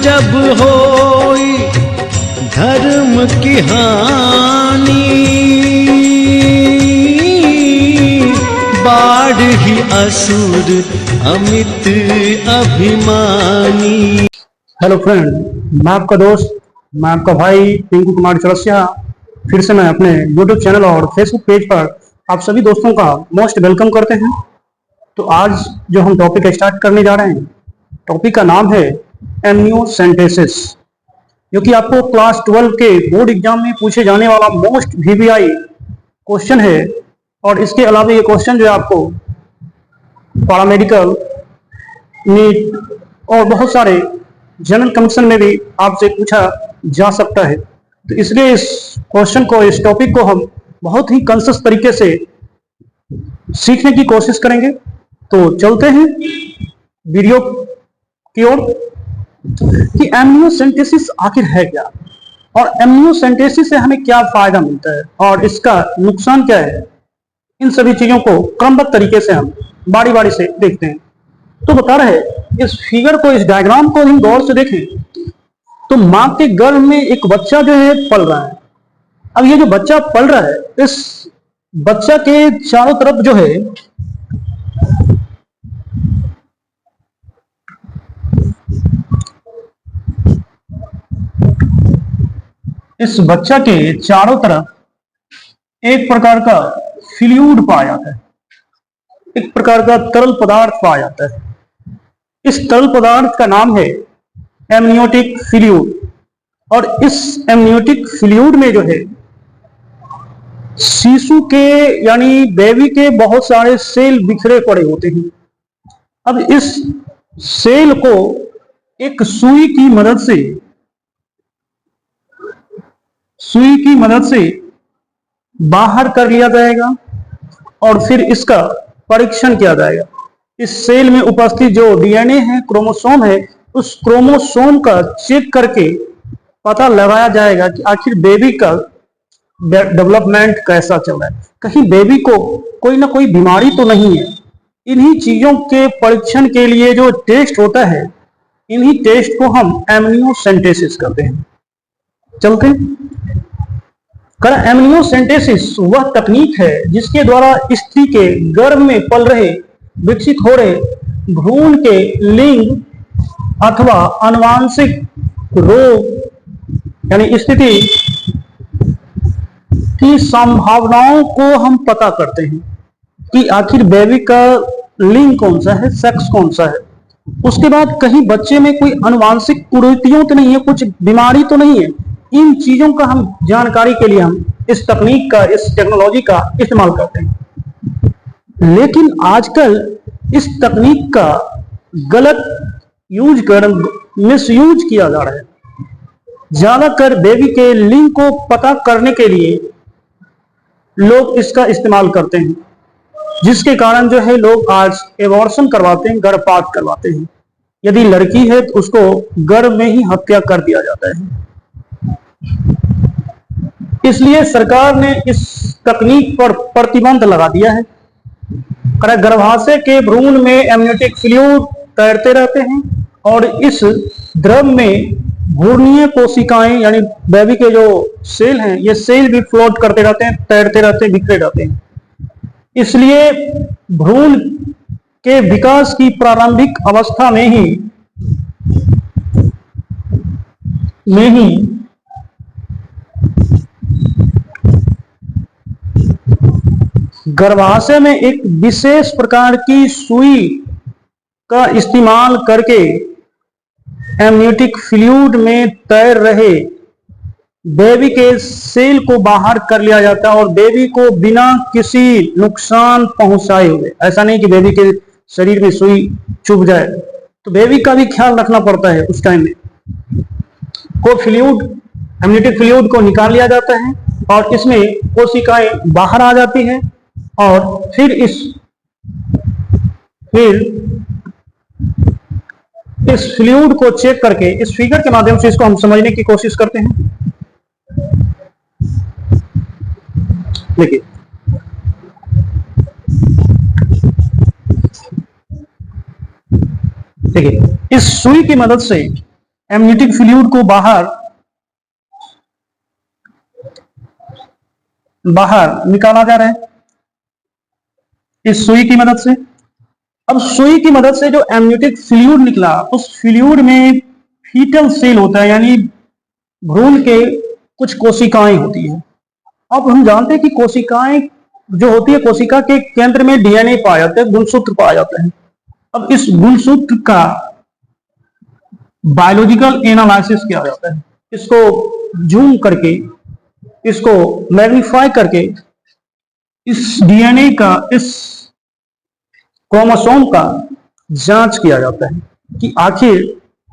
जब होई धर्म की हानि, बाढ़ ही असुर अमित अभिमानी। हेलो फ्रेंड, मैं आपका दोस्त, मैं आपका भाई टिंकू कुमार चौरसिया। फिर से मैं अपने यूट्यूब चैनल और फेसबुक पेज पर आप सभी दोस्तों का मोस्ट वेलकम करते हैं। तो आज जो हम टॉपिक स्टार्ट करने जा रहे हैं, टॉपिक का नाम है एमनियोसेंटेसिस, जो कि आपको क्लास 12 के बोर्ड एग्जाम में पूछे जाने वाला मोस्ट वीवीआई क्वेश्चन है। और इसके अलावा ये क्वेश्चन जो है आपको पैरामेडिकल, नीट और बहुत सारे जनरल कमीशन में भी आपसे पूछा जा सकता है। तो इसलिए इस क्वेश्चन को, इस टॉपिक को हम बहुत ही कंसिस तरीके से सीखने की कोशिश करेंगे। तो चलते हैं वीडियो की ओर कि एमनियोसेंटेसिस आखिर है क्या, और एमनियोसेंटेसिस से हमें क्या फायदा मिलता है और इसका नुकसान क्या है। इन सभी चीजों को क्रमबद्ध तरीके से हम बारी बारी से देखते हैं। तो बता रहे इस फिगर को, इस डायग्राम को हम गौर से देखें तो मां के गर्भ में एक बच्चा जो है पल रहा है। अब ये जो बच्चा पल रहा है, इस बच्चा के चारों तरफ जो है इस बच्चा के चारों तरफ एक प्रकार का फ्लूइड पाया जाता है, एक प्रकार का तरल पदार्थ पाया जाता है। इस तरल पदार्थ का नाम है एमनियोटिक फ्लूइड। और इस एमनियोटिक फ्लूइड में जो है शिशु के यानी बेबी के बहुत सारे सेल बिखरे पड़े होते हैं। अब इस सेल को एक सुई की मदद से बाहर कर लिया जाएगा और फिर इसका परीक्षण किया जाएगा। इस सेल में उपस्थित जो डीएनए है, क्रोमोसोम है, उस क्रोमोसोम का चेक करके पता लगाया जाएगा कि आखिर बेबी का डेवलपमेंट कैसा चल रहा है, कहीं बेबी को कोई ना कोई बीमारी तो नहीं है। इन्हीं चीजों के परीक्षण के लिए जो टेस्ट होता है, इन्हीं टेस्ट को हम एमनियोसेंटेसिस कहते हैं। चलते एमनियोसेंटेसिस वह तकनीक है जिसके द्वारा स्त्री के गर्भ में पल रहे, विकसित हो रहे भ्रूण के लिंग अथवा आनुवांशिक रोग यानी स्थिति की संभावनाओं को हम पता करते हैं कि आखिर बेबी का लिंग कौन सा है, सेक्स कौन सा है। उसके बाद कहीं बच्चे में कोई आनुवांशिक कुरीतियों तो नहीं है, कुछ बीमारी तो नहीं है। इन चीजों का हम जानकारी के लिए हम इस तकनीक का, इस टेक्नोलॉजी का इस्तेमाल करते हैं। लेकिन आजकल इस तकनीक का गलत मिसयूज किया जा रहा है। ज्यादातर बेबी के लिंग को पता करने के लिए लोग इसका इस्तेमाल करते हैं, जिसके कारण जो है लोग आज एबॉर्शन करवाते हैं, गर्भपात करवाते हैं। यदि लड़की है तो उसको गर्भ में ही हत्या कर दिया जाता है। इसलिए सरकार ने इस तकनीक पर प्रतिबंध लगा दिया है। गर्भाशय के भ्रूण में एमनियोटिक फ्लूइड तैरते रहते हैं और इस द्रव में भ्रूणीय कोशिकाएं यानी बेबी के जो सेल हैं, ये सेल भी फ्लोट करते रहते हैं, तैरते रहते हैं, बिखरे रहते हैं। इसलिए भ्रूण के विकास की प्रारंभिक अवस्था में ही गर्भाशय में एक विशेष प्रकार की सुई का इस्तेमाल करके एमनियोटिक फ्लूइड में तैर रहे बेबी के सेल को बाहर कर लिया जाता है और बेबी को बिना किसी नुकसान पहुंचाए हुए, ऐसा नहीं कि बेबी के शरीर में सुई चुभ जाए, तो बेबी का भी ख्याल रखना पड़ता है। उस टाइम में को एमनियोटिक फ्लूइड को निकाल लिया जाता है और इसमें कोशिकाएं बाहर आ जाती हैं और फिर इस फ्लूइड को चेक करके इस फिगर के माध्यम से इसको हम समझने की कोशिश करते हैं। देखिए, इस सुई की मदद से एमनियोटिक फ्लूइड को बाहर निकाला जा रहा है इस सुई की मदद से। अब सुई की मदद से जो एमनियोटिक फ्लूइड निकला, उस फ्लूइड में फीटल सेल होता है, यानी भ्रूण के कुछ कोशिकाएं होती है। अब हम जानते हैं कि कोशिकाएं जो होती है, कोशिका के केंद्र में डीएनए पाया जाता है, गुणसूत्र पाया जाता है। अब इस गुणसूत्र का बायोलॉजिकल एनालिसिस किया जाता है, इसको जूम करके, इसको मैग्नीफाई करके इस डीएनए का, इस क्रोमोसोम का जांच किया जाता है कि आखिर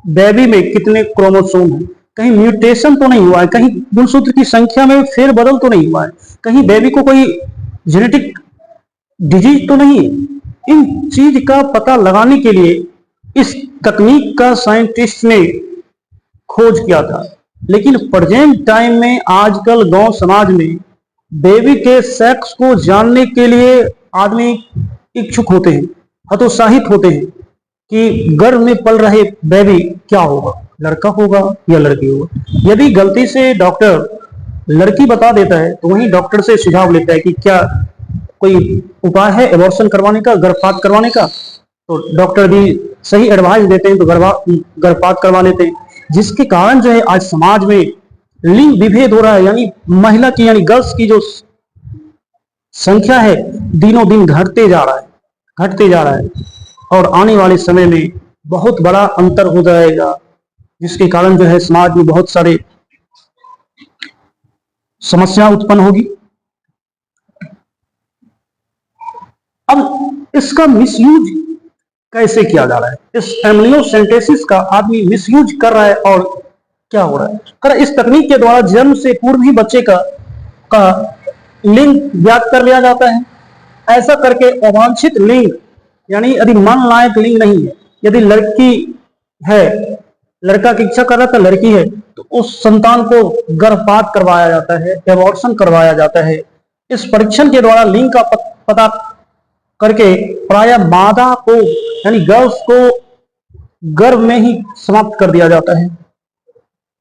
बेबी में कितने क्रोमोसोम हैं, कहीं म्यूटेशन तो नहीं हुआ है, कहीं गुणसूत्र की संख्या में फेरबदल तो नहीं हुआ है, कहीं बेबी को कोई जेनेटिक डिजीज तो नहीं है। इन चीज का पता लगाने के लिए इस तकनीक का साइंटिस्ट ने खोज किया था। लेकिन प्रेजेंट टाइम में आजकल गांव समाज में बेबी के सेक्स को जानने के लिए आदमी इच्छुक होते हैं, हतोत्साहित होते हैं कि गर्भ में पल रहे बेबी क्या होगा, लड़का होगा या लड़की होगा। यदि गलती से डॉक्टर लड़की बता देता है तो वहीं डॉक्टर से सुझाव लेता है कि क्या कोई उपाय है एबॉर्शन करवाने का, गर्भपात करवाने का, तो डॉक्टर भी सही एडवाइस देते हैं तो गर्भपात करवा लेते हैं। जिसके कारण जो है आज समाज में लिंग विभेद हो रहा है, यानी महिला की, यानी गर्ल्स की जो संख्या है दिनों दिन घटते जा रहा है और आने वाले समय में बहुत बड़ा अंतर हो जाएगा, जिसके कारण जो है समाज में बहुत सारे समस्या उत्पन्न होगी। अब इसका मिसयूज कैसे किया जा रहा है, इस एमनियोसेंटेसिस का आदमी मिसयूज कर रहा है और क्या हो रहा है। कर इस तकनीक के द्वारा जन्म से पूर्व ही बच्चे का लिंग ज्ञात कर लिया जाता है। ऐसा करके अवांछित लिंग, यानी यदि मन लायक लिंग नहीं है, यदि लड़की है, लड़का की इच्छा कर रहा था, लड़की है, तो उस संतान को गर्भपात करवाया जाता है, एबॉर्शन करवाया जाता है। इस परीक्षण के द्वारा लिंग का पता करके प्रायः मादा को, यानी गर्ल्स को गर्भ में ही समाप्त कर दिया जाता है,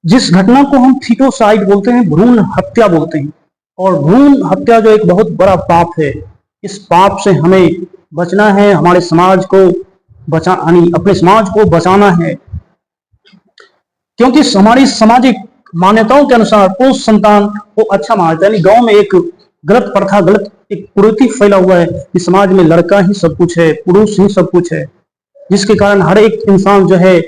जिस घटना को हम फीटोसाइड बोलते हैं, भ्रूण हत्या बोलते हैं। और भ्रूण हत्या जो एक बहुत बड़ा पाप है, इस पाप से हमें बचना है, हमारे समाज को अपने समाज को बचाना है, क्योंकि हमारी सामाजिक मान्यताओं के अनुसार उस संतान को अच्छा माना जाता है। यानी गांव में एक गलत प्रथा, गलत एक कुरीति फैला हुआ है कि समाज में लड़का ही सब कुछ है, पुरुष ही सब कुछ है, जिसके कारण हर एक इंसान जो है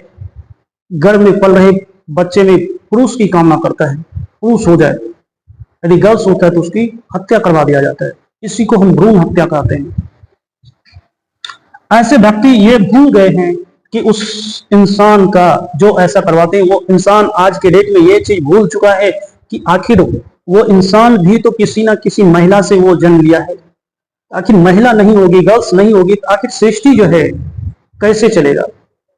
गर्भ में पल रहे बच्चे में पुरुष की कामना करता है, पुरुष हो जाए। यदि गर्ल्स होता है तो उसकी हत्या करवा दिया जाता है, इसी को हम भ्रूण हत्या कहते हैं। ऐसे व्यक्ति ये भूल गए हैं कि उस इंसान का जो ऐसा करवाते हैं, वो इंसान आज के डेट में ये चीज भूल चुका है कि आखिर वो इंसान भी तो किसी ना किसी महिला से वो जन्म लिया है। आखिर महिला नहीं होगी, गर्ल्स नहीं होगी, तो आखिर सृष्टि जो है कैसे चलेगा।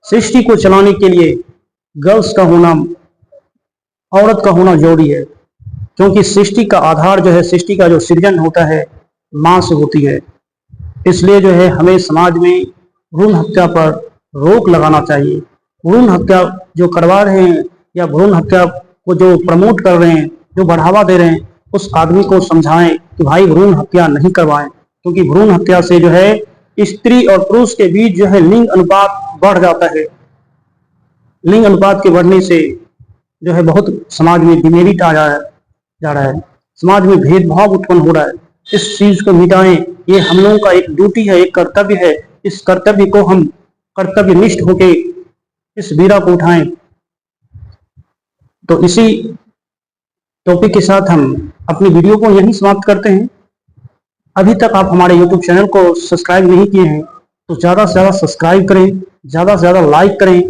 सृष्टि को चलाने के लिए गर्ल्स का होना, औरत का होना जरूरी है, क्योंकि सृष्टि का आधार जो है, सृष्टि का जो सृजन होता है मां से होती है। इसलिए जो है हमें समाज में भ्रूण हत्या पर रोक लगाना चाहिए। भ्रूण हत्या जो करवा रहे हैं या भ्रूण हत्या को जो प्रमोट कर रहे हैं, जो बढ़ावा दे रहे हैं, उस आदमी को समझाएं कि भाई भ्रूण हत्या नहीं करवाएं, क्योंकि भ्रूण हत्या से जो है स्त्री और पुरुष के बीच जो है लिंग अनुपात बढ़ जाता है। लिंग अनुपात के बढ़ने से जो है बहुत समाज में डिमेरिट आ जा रहा है, समाज में भेदभाव उत्पन्न हो रहा है। इस चीज को मिटाएं, ये हम लोगों का एक ड्यूटी है, एक कर्तव्य है। इस कर्तव्य को हम कर्तव्यनिष्ठ होके इस बीड़ा को उठाएं। तो इसी टॉपिक के साथ हम अपनी वीडियो को यहीं समाप्त करते हैं। अभी तक आप हमारे YouTube चैनल को सब्सक्राइब नहीं किए हैं तो ज़्यादा से ज़्यादा सब्सक्राइब करें, ज़्यादा से ज़्यादा लाइक करें।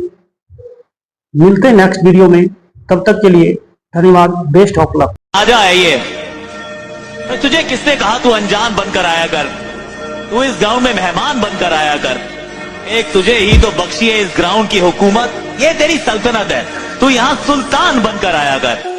मिलते हैं नेक्स्ट वीडियो में, तब तक के लिए धन्यवाद। Best of luck. आजा है ये, तुझे किसने कहा तू अनजान बनकर आया कर, तू इस गांव में मेहमान बनकर आया कर। एक तुझे ही तो बख्शी है इस ग्राउंड की हुकूमत, ये तेरी सल्तनत है, तू यहाँ सुल्तान बनकर आया कर।